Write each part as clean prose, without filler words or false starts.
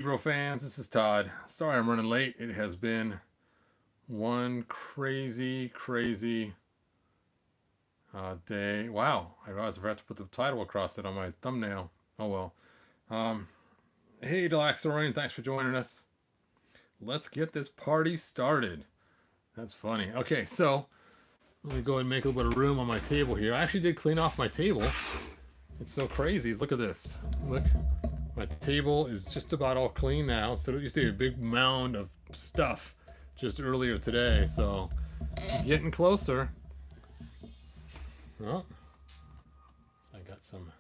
Bro fans, this is Todd. Sorry I'm running late. It has been one crazy day. Wow, I realized I forgot to put the title across it on my thumbnail. Oh well. Um, hey, Delaxorian, thanks for joining us. Let's get this party started. That's funny. Okay, so let me go ahead and make a little bit of room on my table here. I actually did clean off my table. It's so crazy. Look at this. Look. My table is just about all clean now. So it used to be a big mound of stuff just earlier today. So getting closer. Oh, I got some.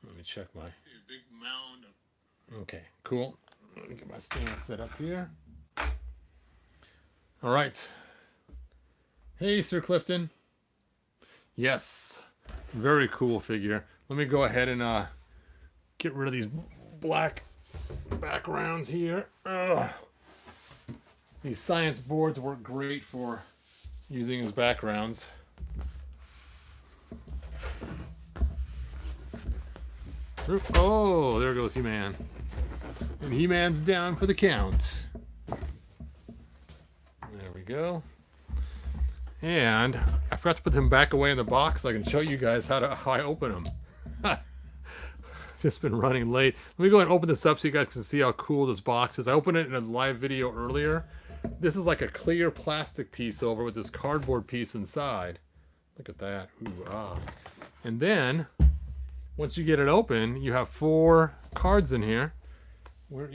Let me check my big mound of. Okay, cool. Let me get my stand set up here. All right. Hey, Sir Clifton. Yes, very cool figure. Let me go ahead and get rid of these black backgrounds here. Ugh. These science boards work great for using as backgrounds. Oh, there goes He-Man. And He-Man's down for the count. There we go. And I forgot to put them back away in the box so I can show you guys how I open them. Just been running late. Let me go ahead and open this up so you guys can see how cool this box is. I opened it in a live video earlier. This is like a clear plastic piece over with this cardboard piece inside. Look at that. Ooh, ah. And then, once you get it open, you have 4 cards in here. Where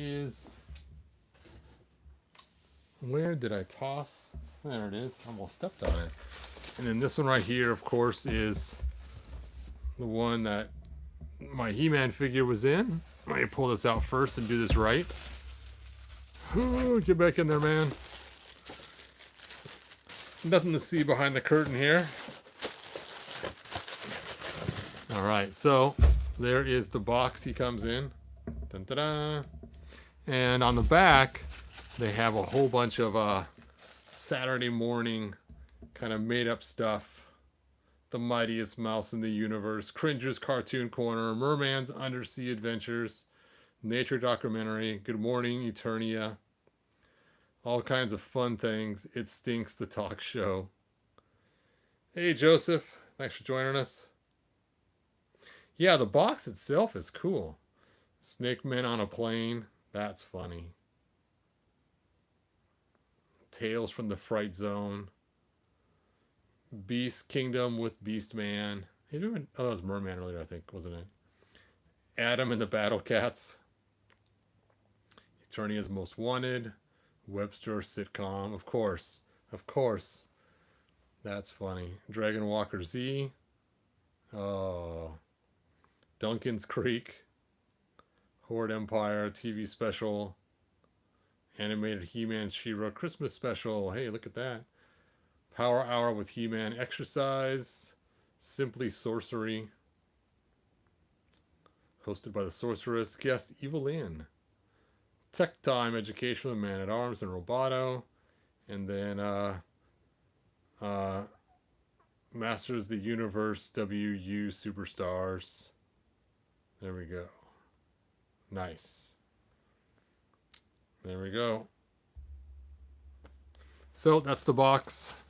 did I toss? There it is. I almost stepped on it. And then this one right here, of course, is the one that my He-Man figure was in. Let me pull this out first and do this right. Ooh, get back in there, man. Nothing to see behind the curtain here. All right, so there is the box he comes in. Dun, da, da. And on the back, they have a whole bunch of Saturday morning kind of made up stuff. The Mightiest Mouse in the Universe, Cringer's Cartoon Corner, Merman's Undersea Adventures, Nature Documentary, Good Morning Eternia, all kinds of fun things. It Stinks, the talk show. Hey Joseph, thanks for joining us. Yeah, the box itself is cool. Snake Men on a Plane, that's funny. Tales from the Fright Zone. Beast Kingdom with Beast Man. Oh, that was Merman earlier, I think, wasn't it? Adam and the Battle Cats. Eternia's Most Wanted. Webster sitcom. Of course. Of course. That's funny. Dragon Walker Z. Oh. Duncan's Creek. Horde Empire TV special. Animated He-Man She-Ra Christmas special. Hey, look at that. Power Hour with He-Man Exercise. Simply Sorcery. Hosted by the Sorceress. Guest Evelyn. Tech Time Educational Man at Arms and Roboto. And then Masters of the Universe WU Superstars. There we go. Nice. There we go. So that's the box.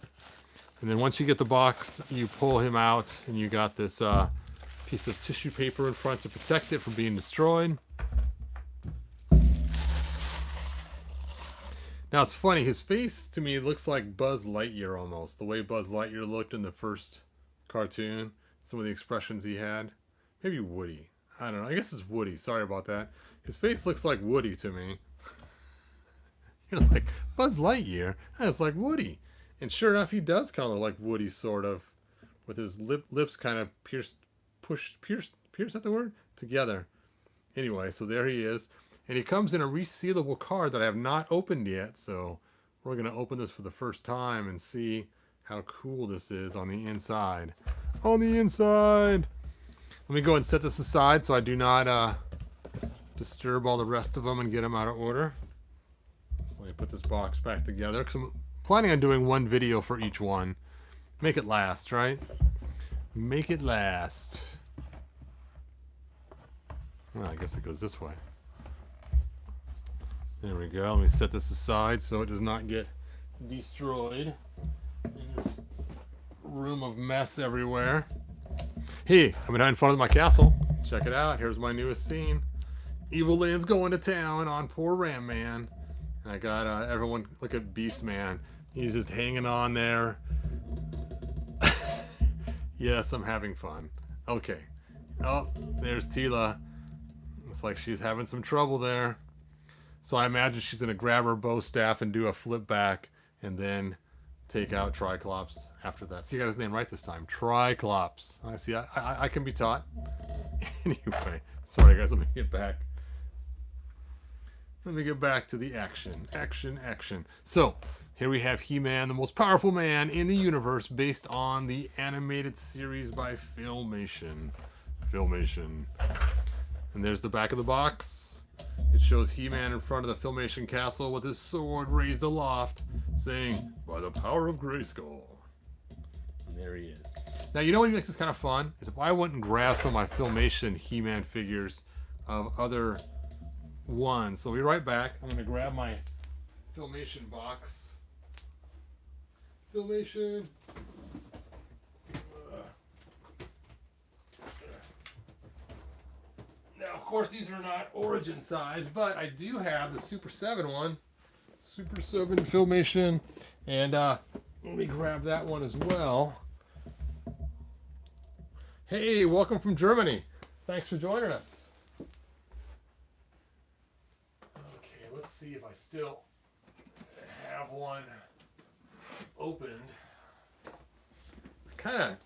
And then once you get the box, you pull him out and you got this piece of tissue paper in front to protect it from being destroyed. Now it's funny, his face to me looks like Buzz Lightyear almost. The way Buzz Lightyear looked in the first cartoon. Some of the expressions he had. Maybe Woody. I don't know. I guess it's Woody. Sorry about that. His face looks like Woody to me. You're like, Buzz Lightyear? That's like Woody. And sure enough, he does kind of look like Woody, sort of. With his lips kind of pierced, is that the word? Together. Anyway, so there he is. And he comes in a resealable card that I have not opened yet. So we're going to open this for the first time and see how cool this is on the inside. On the inside! Let me go and set this aside so I do not disturb all the rest of them and get them out of order. So let me put this box back together because I'm planning on doing one video for each one. Make it last, right? Make it last. Well, I guess it goes this way. There we go. Let me set this aside so it does not get destroyed in this room of mess everywhere. Hey, I'm in front of my castle. Check it out. Here's my newest scene. Evil Land's going to town on poor Ram Man. And I got everyone, look at Beast Man. He's just hanging on there. Yes, I'm having fun. Okay. Oh, there's Tila. Looks like she's having some trouble there. So I imagine she's going to grab her bow staff and do a flip back and then take out Triclops after that. See, I got his name right this time. Triclops. I see. I can be taught. Anyway, sorry guys. Let me get back. Let me get back to the action. Action. So, here we have He-Man, the most powerful man in the universe, based on the animated series by Filmation. And there's the back of the box. It shows He-Man in front of the Filmation castle with his sword raised aloft, saying, "By the power of Grayskull." And there he is. Now, you know what makes this kind of fun? Is if I went and grabbed some of my Filmation He-Man figures of other ones. So we'll be right back. I'm going to grab my Filmation box. Filmation. Now, of course, these are not origin size, but I do have the Super 7 one. Super 7 Filmation. And let me grab that one as well. Hey, welcome from Germany. Thanks for joining us. Okay, let's see if I still have one opened. I kind of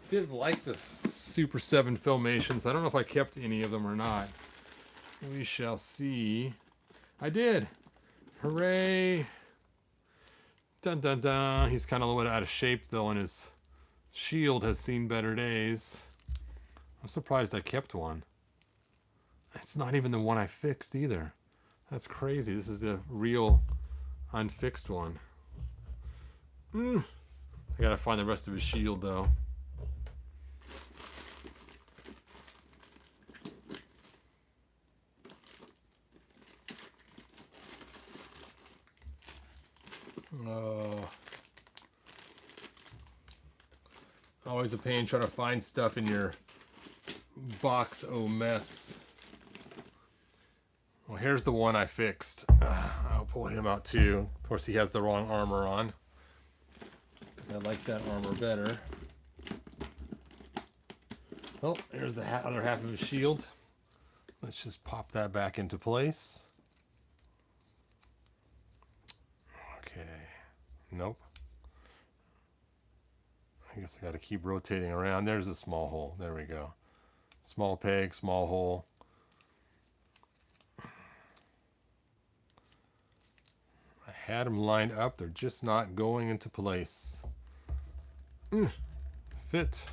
didn't like the Super 7 Filmations. I don't know if I kept any of them or not. We shall see. I did. Hooray. Dun dun dun. He's kind of a little bit out of shape though, and his shield has seen better days. I'm surprised I kept one. It's not even the one I fixed either. That's crazy. This is the real unfixed one. I gotta find the rest of his shield though. Always a pain trying to find stuff in your box. Oh, mess. Well, here's the one I fixed. I'll pull him out too. Of course, he has the wrong armor on, because I like that armor better. Oh, here's the other half of his shield. Let's just pop that back into place. Okay. Nope. I guess I got to keep rotating around. There's a small hole. There we go. Small peg, small hole. I had them lined up. They're just not going into place. Fit.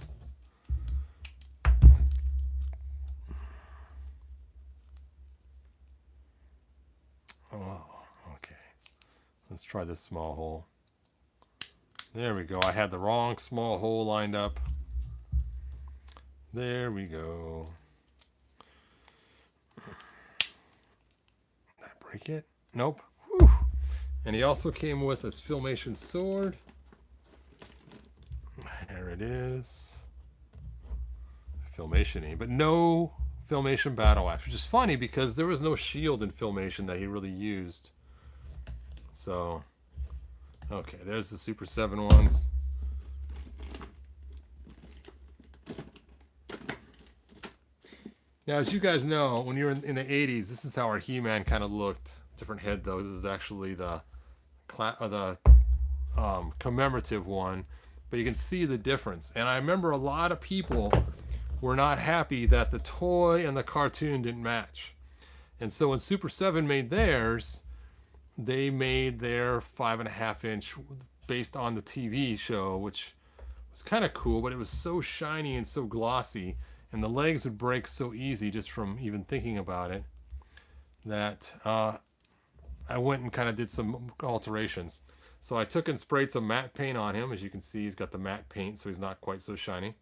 Oh, okay. Let's try this small hole. There we go. I had the wrong small hole lined up. There we go. Did I break it? Nope. Whew. And he also came with his Filmation sword. There it is. Filmation-y, but no Filmation battle axe, which is funny because there was no shield in Filmation that he really used. So, okay, there's the Super 7 ones. Now, as you guys know, when you're in the 80s, this is how our He-Man kind of looked. Different head, though. This is actually the commemorative one. But you can see the difference. And I remember a lot of people were not happy that the toy and the cartoon didn't match. And so when Super 7 made theirs, they made their 5.5-inch based on the TV show, which was kind of cool, but it was so shiny and so glossy, and the legs would break so easy just from even thinking about it, that I went and kind of did some alterations. So I took and sprayed some matte paint on him. As you can see, he's got the matte paint, so he's not quite so shiny. I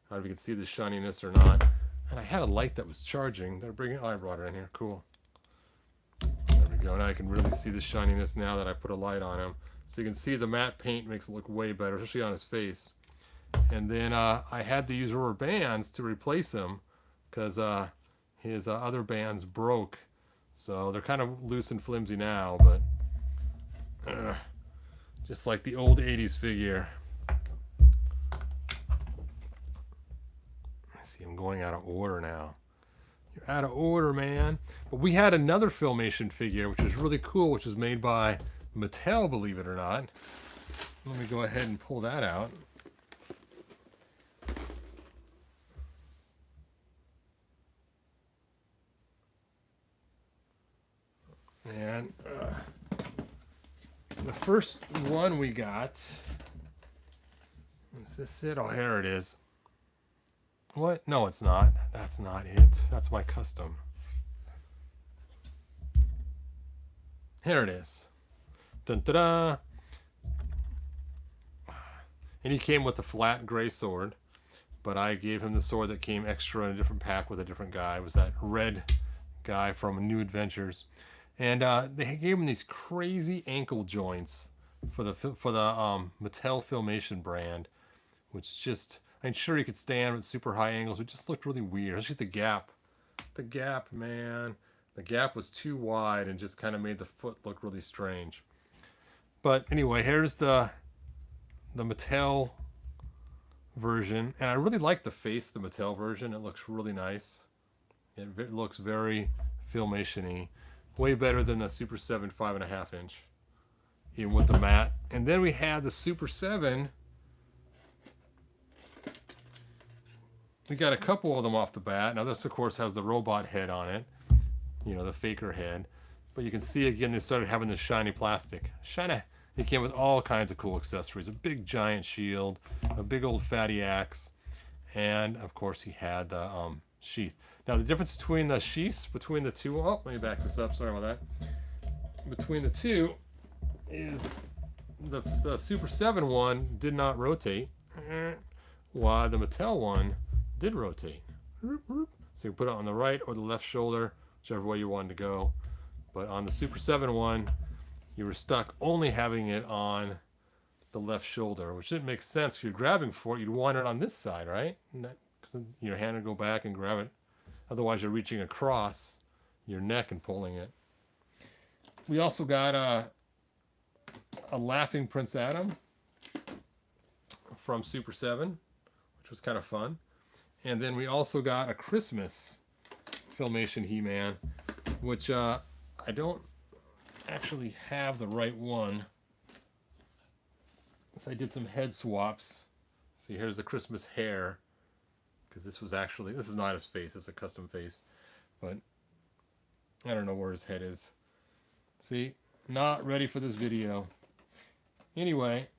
don't know if you can see the shininess or not. And I had a light that was charging. Did I bring it? Oh, I brought it in here. Cool. There we go. Now I can really see the shininess now that I put a light on him. So you can see the matte paint makes it look way better, especially on his face. And then I had to use rubber bands to replace him because his other bands broke. So they're kind of loose and flimsy now, but just like the old 80s figure. I see I'm going out of order now. You're out of order, man. But we had another Filmation figure, which is really cool, which is made by Mattel, believe it or not. Let me go ahead and pull that out. And the first one we got, is this it? Oh, here it is. What? No, it's not. That's not it. That's my custom. Here it is. Dun, da, da. And he came with a flat gray sword, but I gave him the sword that came extra in a different pack with a different guy. It was that red guy from New Adventures. And they gave him these crazy ankle joints for the Mattel Filmation brand, which just, I'm sure he could stand with super high angles. It just looked really weird. Especially the gap. The gap, man. The gap was too wide and just kind of made the foot look really strange. But anyway, here's the Mattel version. And I really like the face of the Mattel version. It looks really nice. It looks very Filmation-y. Way better than the Super 7 5.5 inch. Even with the matte. And then we had the Super 7. We got a couple of them off the bat. Now this, of course, has the robot head on it. You know, the faker head. But you can see, again, they started having this shiny plastic. Shiny. It came with all kinds of cool accessories. A big giant shield. A big old fatty axe. And, of course, he had the sheath. Now, the difference between the sheaths, between the two... Oh, let me back this up. Sorry about that. Between the two is the Super 7 one did not rotate, while the Mattel one did rotate. So you put it on the right or the left shoulder, whichever way you wanted to go. But on the Super 7 one, you were stuck only having it on the left shoulder, which didn't make sense. If you're grabbing for it, you'd want it on this side, right? Because your hand would go back and grab it. Otherwise, you're reaching across your neck and pulling it. We also got a laughing Prince Adam from Super 7, which was kind of fun. And then we also got a Christmas Filmation He-Man, which I don't actually have the right one. So I did some head swaps. See, here's the Christmas hair. Because this is not his face, it's a custom face. But I don't know where his head is. See, not ready for this video. Anyway,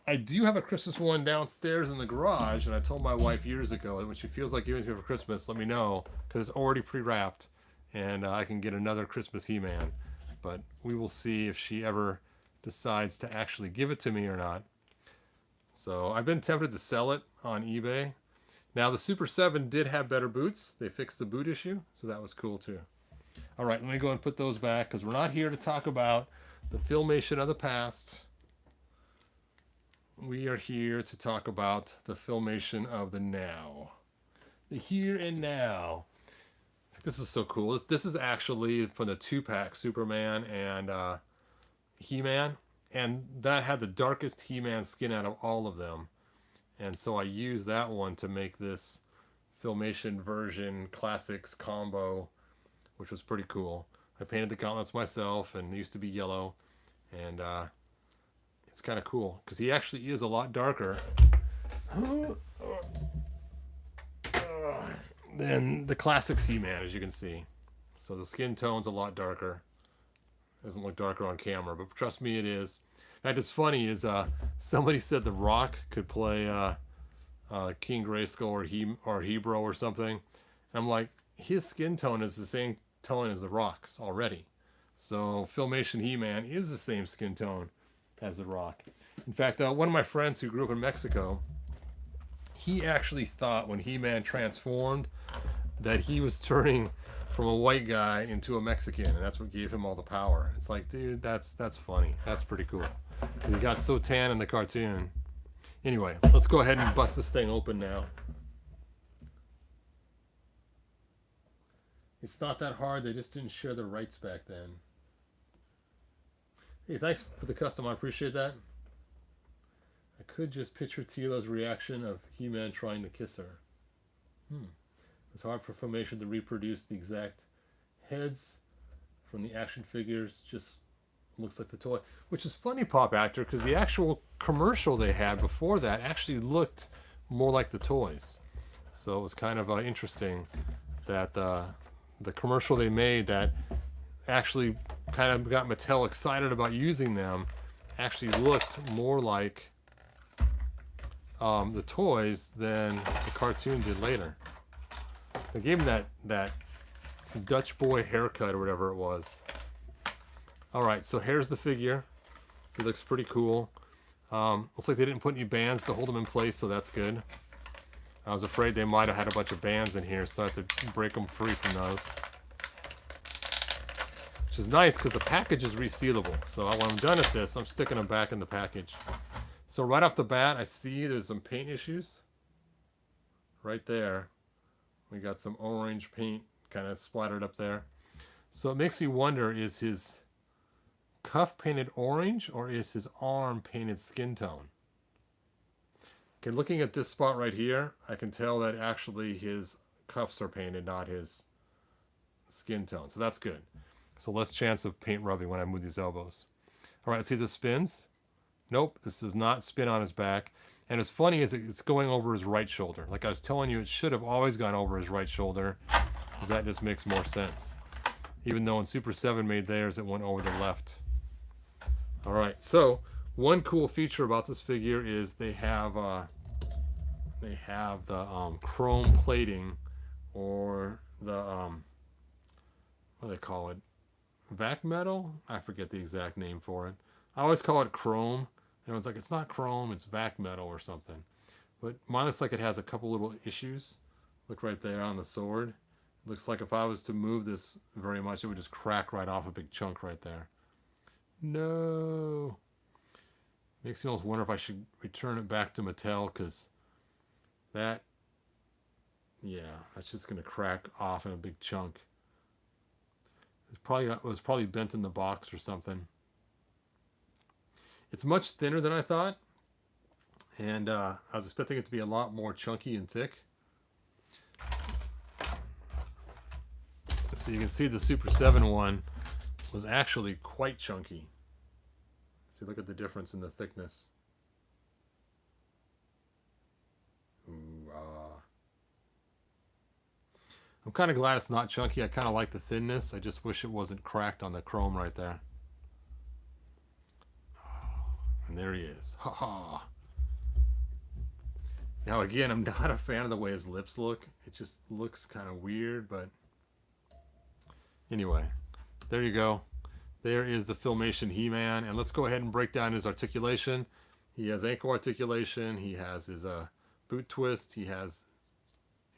I do have a Christmas one downstairs in the garage, and I told my wife years ago that when she feels like giving it to me for Christmas, let me know, because it's already pre-wrapped, and I can get another Christmas He-Man. But we will see if she ever decides to actually give it to me or not. So I've been tempted to sell it on eBay. Now, the Super 7 did have better boots. They fixed the boot issue, so that was cool, too. All right, let me go and put those back, because we're not here to talk about the Filmation of the past. We are here to talk about the Filmation of the now. The here and now. This is so cool. This is actually from the 2-pack Superman and He-Man. And that had the darkest He-Man skin out of all of them. And so I used that one to make this Filmation version classics combo, which was pretty cool. I painted the gauntlets myself, and they used to be yellow. And it's kind of cool, because he actually is a lot darker than the classics He-Man, as you can see. So the skin tone's a lot darker. Doesn't look darker on camera, but trust me, it is. That is funny is somebody said The Rock could play King Grayskull or Hebrew or something. And I'm like, his skin tone is the same tone as The Rock's already. So Filmation He-Man is the same skin tone as The Rock. In fact, one of my friends who grew up in Mexico, he actually thought when He-Man transformed that he was turning from a white guy into a Mexican, and that's what gave him all the power. It's like, dude, that's funny. That's pretty cool. He got so tan in the cartoon. Anyway, let's go ahead and bust this thing open now. It's not that hard. They just didn't share the rights back then. Hey, thanks for the custom. I appreciate that. I could just picture Tila's reaction of He-Man trying to kiss her. It's hard for Filmation to reproduce the exact heads from the action figures. Just looks like the toy. Which is funny, Pop Actor, because the actual commercial they had before that actually looked more like the toys. So it was kind of interesting that the commercial they made that actually kind of got Mattel excited about using them actually looked more like the toys than the cartoon did later. They gave him that Dutch boy haircut or whatever it was. Alright, so here's the figure. He looks pretty cool. Looks like they didn't put any bands to hold him in place, so that's good. I was afraid they might have had a bunch of bands in here, so I have to break them free from those. Which is nice, because the package is resealable. So when I'm done with this, I'm sticking them back in the package. So right off the bat, I see there's some paint issues. Right there. We got some orange paint kind of splattered up there. So it makes me wonder, is his cuff painted orange, or is his arm painted skin tone? Okay, looking at this spot right here, I can tell that actually his cuffs are painted, not his skin tone. So that's good. So less chance of paint rubbing when I move these elbows. All right, let's see if this spins. Nope, this does not spin on his back. And as funny as it's going over his right shoulder. Like I was telling you, it should have always gone over his right shoulder, because that just makes more sense. Even though in Super 7 made theirs, it went over the left. All right, so one cool feature about this figure is they have the chrome plating, or the what do they call it? Vac metal? I forget the exact name for it. I always call it chrome. Everyone's like, it's not chrome, it's vac metal or something. But mine looks like it has a couple little issues. Look right there on the sword. It looks like if I was to move this very much, it would just crack right off a big chunk right there. No. Makes me almost wonder if I should return it back to Mattel, because that, yeah, that's just going to crack off in a big chunk. It was probably bent in the box or something. It's much thinner than I thought, and I was expecting it to be a lot more chunky and thick. So you can see the Super 7 one was actually quite chunky. See, look at the difference in the thickness. Ooh, I'm kind of glad it's not chunky. I kind of like the thinness. I just wish it wasn't cracked on the chrome right there. And there he is. Ha ha. Now again, I'm not a fan of the way his lips look. It just looks kind of weird, but anyway, there you go. There is the Filmation He-Man, and let's go ahead and break down his articulation. He has ankle articulation. He has his boot twist. He has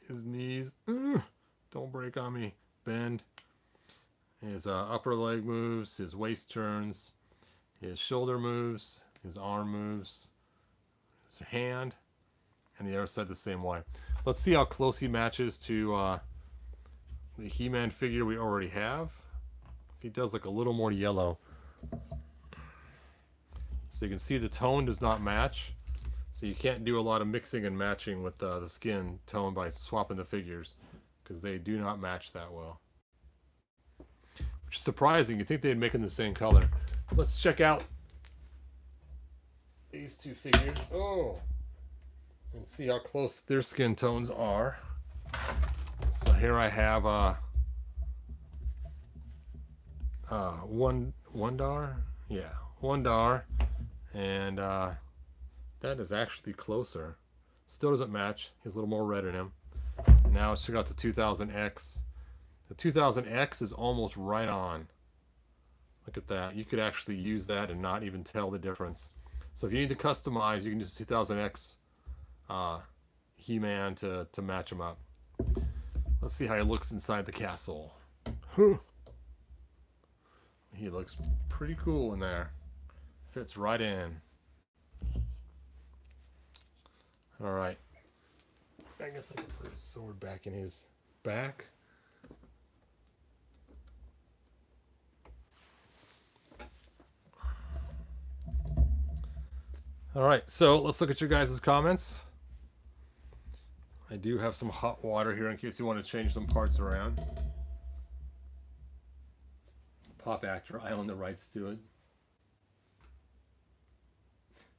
his knees. Don't break on me. Bend. His upper leg moves. His waist turns. His shoulder moves. His arm moves. His hand. And the other side the same way. Let's see how close he matches to the He-Man figure we already have. So he does look a little more yellow. So you can see the tone does not match. So you can't do a lot of mixing and matching with the skin tone by swapping the figures, because they do not match that well. Which is surprising. You'd think they'd make them the same color. Let's check out these two figures. Oh! And see how close their skin tones are. So here I have Wondar, yeah, Wondar, and that is actually closer. Still doesn't match. He has a little more red in him. Now let's check out the 2000X. The 2000X is almost right on. Look at that. You could actually use that and not even tell the difference. So if you need to customize, you can use 2000X He-Man to match him up. Let's see how he looks inside the castle. He looks pretty cool in there. Fits right in. All right. I guess I can put his sword back in his back. All right, so let's look at your guys' comments. I do have some hot water here in case you want to change some parts around. Pop actor, I own the rights to it.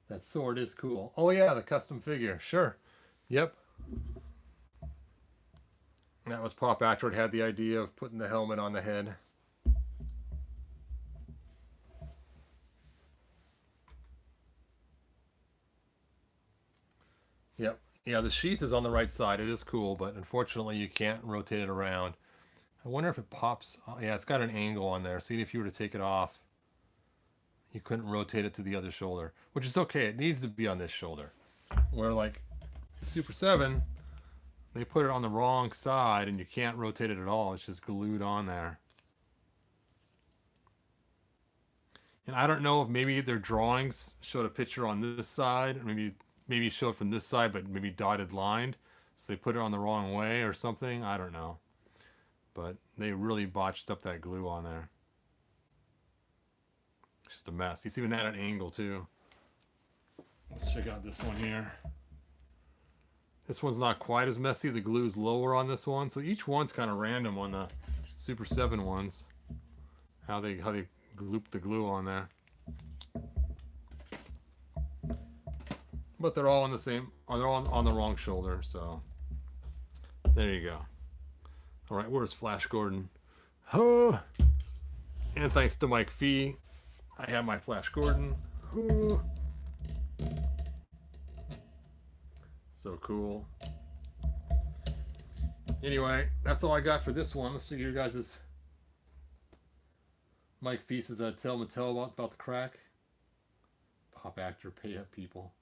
That sword is cool. Oh yeah, the custom figure. Sure. Yep. That was Pop Actor had the idea of putting the helmet on the head. Yep. Yeah, the sheath is on the right side. It is cool, but unfortunately you can't rotate it around. I wonder if it pops. Oh, yeah, it's got an angle on there. See, if you were to take it off, you couldn't rotate it to the other shoulder, which is okay. It needs to be on this shoulder. Where like the Super 7, they put it on the wrong side and you can't rotate it at all. It's just glued on there. And I don't know if maybe their drawings showed a picture on this side, or maybe showed from this side, but maybe dotted lined. So they put it on the wrong way or something. I don't know. But they really botched up that glue on there. It's just a mess. It's even at an angle too. Let's check out this one here. This one's not quite as messy. The glue's lower on this one. So each one's kind of random on the Super 7 ones. How they loop the glue on there. But they're all on the same, they're all on the wrong shoulder, so there you go. All right, where's Flash Gordon? Oh, and thanks to Mike Fee, I have my Flash Gordon. Oh. So cool. Anyway, that's all I got for this one. Let's see your guys' Mike Fee says, tell Mattel about the crack. Pop Actor, pay up people.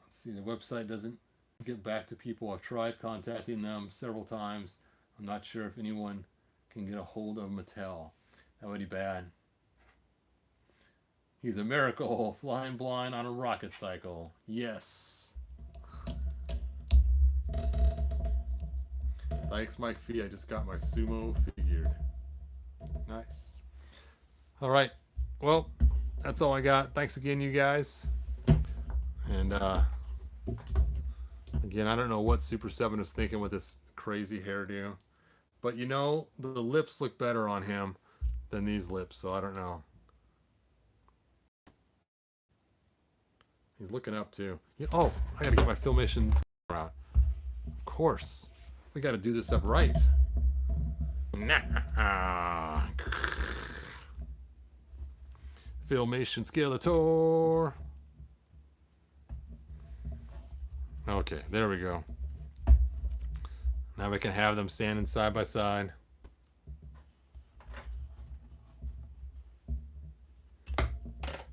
Let's see, the website doesn't get back to people. I've tried contacting them several times. I'm not sure if anyone can get a hold of Mattel. That would be bad. He's a miracle, flying blind on a rocket cycle. Yes. Thanks, Mike Fee. I just got my sumo figured. Nice. All right. Well, that's all I got. Thanks again, you guys. And again, I don't know what Super 7 was thinking with this crazy hairdo. But you know, the lips look better on him than these lips, so I don't know. He's looking up too. Oh, I gotta get my Filmation out. Of course. We gotta do this up right. Nah. Filmation Skeletor. Okay, there we go. Now we can have them standing side by side.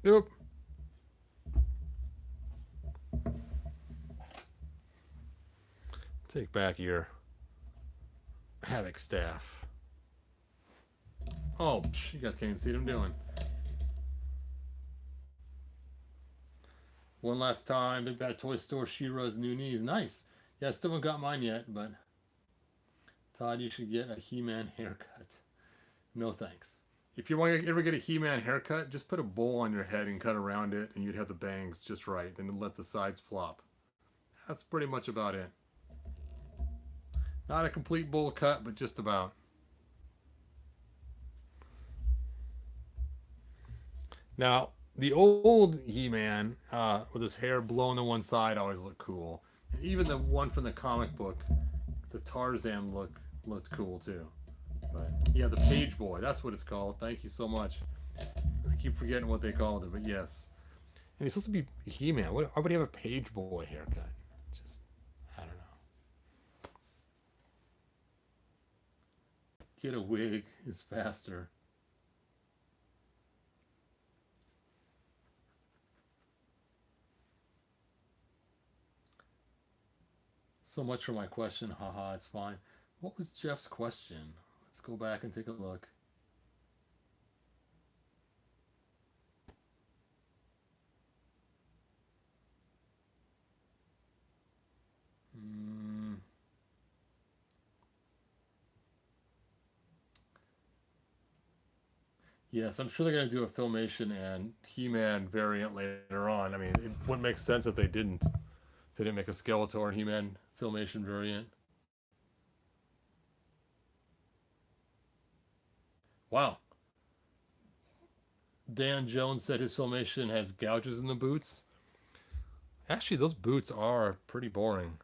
Nope. Take back your Havoc staff. Oh, you guys can't even see what I'm doing. One last time, Big Bad Toy Store, She-Ra's new knees. Nice. Yeah, I still haven't got mine yet, but Todd, you should get a He-Man haircut. No thanks. If you want to ever get a He-Man haircut, just put a bowl on your head and cut around it, and you'd have the bangs just right, and let the sides flop. That's pretty much about it. Not a complete bowl cut, but just about. Now, the old He-Man with his hair blown to one side always looked cool. And even the one from the comic book, the Tarzan looked cool too. But yeah, the Page Boy, that's what it's called. Thank you so much. I keep forgetting what they called it, but yes. And he's supposed to be He-Man. Why would he have a Page Boy haircut? Just, I don't know. Get a wig is faster. So much for my question. Haha, it's fine. What was Jeff's question? Let's go back and take a look. Yes, I'm sure they're going to do a Filmation and He-Man variant later on. I mean, it wouldn't make sense if they didn't. If they didn't make a Skeletor and He-Man Filmation variant. Wow. Dan Jones said his Filmation has gouges in the boots. Actually, those boots are pretty boring.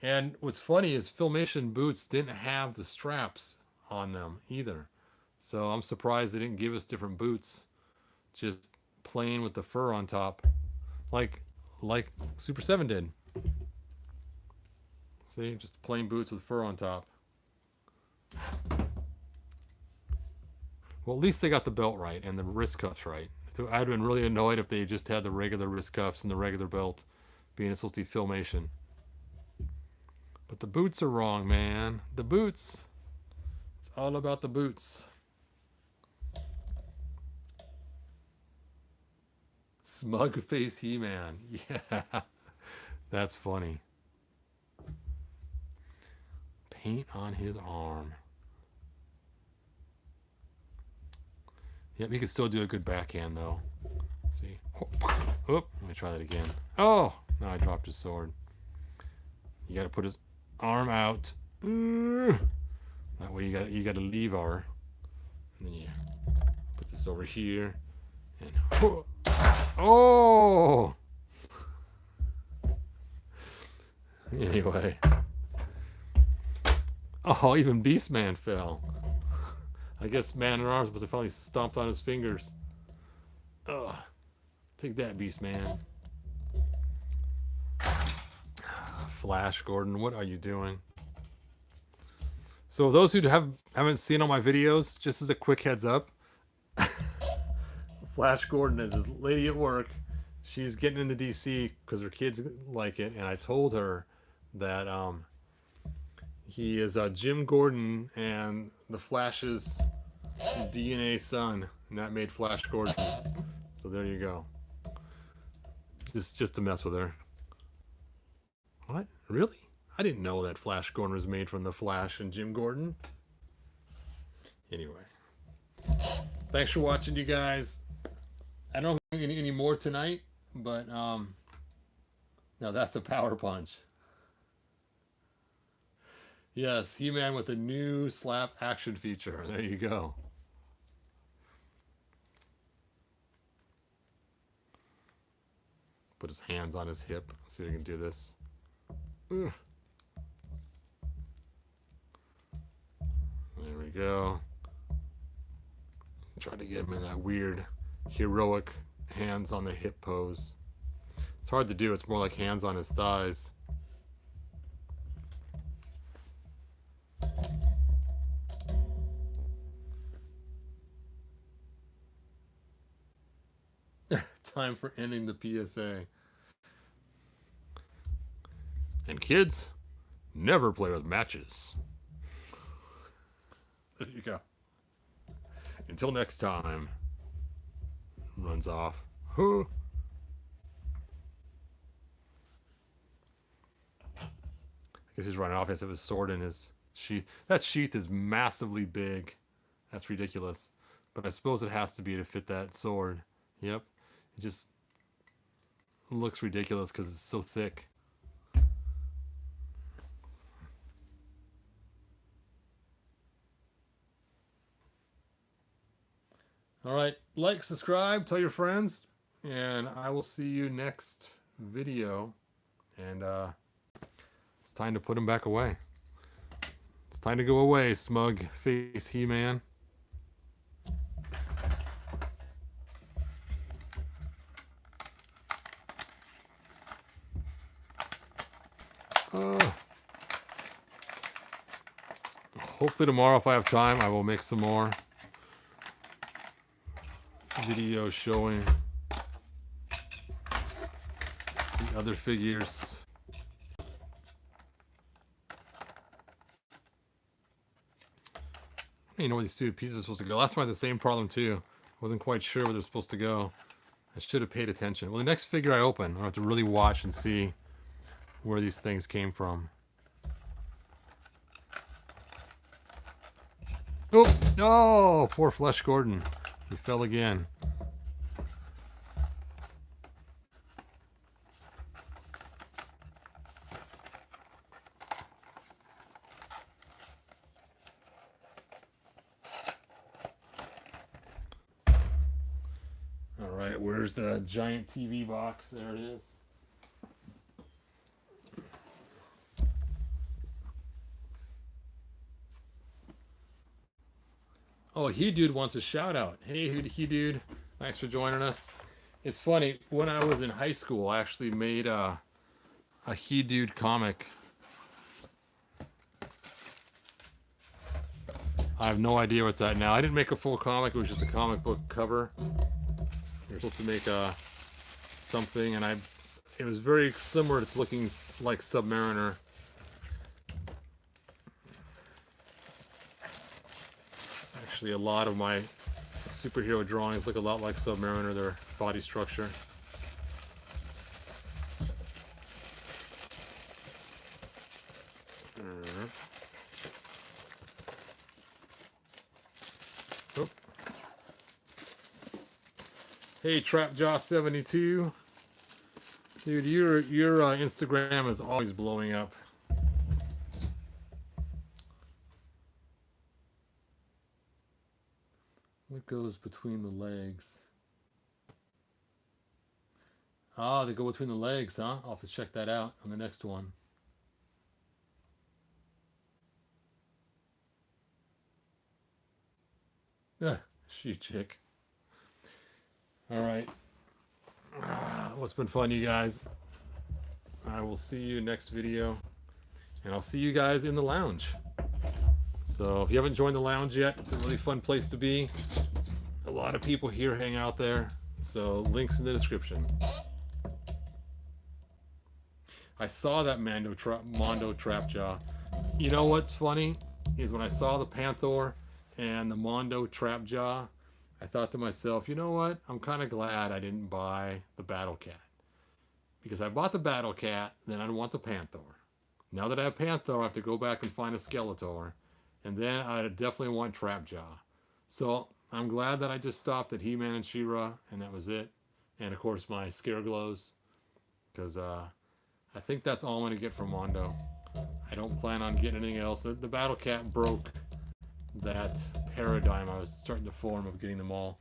And what's funny is Filmation boots didn't have the straps on them either. So I'm surprised they didn't give us different boots. Just plain with the fur on top. Like Super 7 did. See, just plain boots with fur on top. Well, at least they got the belt right and the wrist cuffs right. I'd been really annoyed if they just had the regular wrist cuffs and the regular belt, being supposed to be Filmation. But the boots are wrong, man. The boots. It's all about the boots. Smug face He-Man. Yeah. That's funny. Paint on his arm. Yep, he could still do a good backhand, though. See? Oh, let me try that again. Oh! Now I dropped his sword. You gotta put his arm out. That way you gotta leave our. And then you put this over here. And oh! Anyway. Oh, even Beastman fell. I guess Man at Arms, but they finally stomped on his fingers. Ugh. Take that, Beastman. Flash Gordon, what are you doing? So those who haven't seen all my videos, just as a quick heads up, Flash Gordon is his lady at work. She's getting into DC because her kids like it, and I told her that he is Jim Gordon and the Flash's DNA son, and that made Flash Gordon. So there you go. Just to mess with her. What? Really? I didn't know that Flash Gordon was made from the Flash and Jim Gordon. Anyway, thanks for watching, you guys. I don't have any more tonight, but now that's a power punch. Yes, He-Man with a new slap action feature. There you go. Put his hands on his hip. Let's see if we can do this. Ugh. There we go. Try to get him in that weird, heroic hands on the hip pose. It's hard to do. It's more like hands on his thighs. Time for ending the PSA. And kids, never play with matches. There you go. Until next time. Runs off. Huh. I guess he's running off. He has to have his sword in his sheath. That sheath is massively big. That's ridiculous. But I suppose it has to be to fit that sword. Yep. It just looks ridiculous because it's so thick. All right, like, subscribe, tell your friends, and I will see you next video. And it's time to put him back away. It's time to go away, smug face He-Man. Hopefully tomorrow, if I have time, I will make some more videos showing the other figures. don't even know where these two pieces are supposed to go. Last time I had the same problem too. Wasn't quite sure where they're supposed to go. I should have paid attention. Well, the next figure I open, I'll have to really watch and see where these things came from. Oh, no! Poor Flesh Gordon. He fell again. All right, where's the giant TV box? There it is. Oh, He Dude wants a shout out. Hey, He Dude, thanks for joining us. It's funny, when I was in high school, I actually made a He Dude comic. I have no idea what's at now. I didn't make a full comic, it was just a comic book cover. You're supposed to make something, and it was very similar to looking like Submariner. Actually, a lot of my superhero drawings look a lot like Submariner, their body structure. Oh. Hey, Trapjaw72. Dude, your Instagram is always blowing up. What goes between the legs? Ah, they go between the legs, huh? I'll have to check that out on the next one. She chick. All right. Well, it's been fun, you guys. I will see you next video, and I'll see you guys in the lounge. So if you haven't joined the lounge yet, it's a really fun place to be. A lot of people here hang out there. So links in the description. I saw that Mondo Trapjaw. You know what's funny is when I saw the Panther and the Mondo Trapjaw, I thought to myself, you know what? I'm kind of glad I didn't buy the Battle Cat. Because I bought the Battle Cat, then I want the Panther. Now that I have Panther, I have to go back and find a Skeletor. And then I definitely want Trapjaw. So I'm glad that I just stopped at He-Man and She-Ra, and that was it. And of course my Scareglows. Because I think that's all I'm going to get from Mondo. I don't plan on getting anything else. The Battle Cat broke that paradigm I was starting to form of getting them all.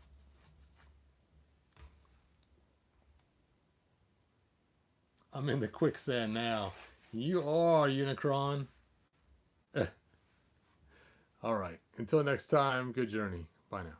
I'm in the quicksand now. You are, Unicron. All right. Until next time, good journey. Bye now.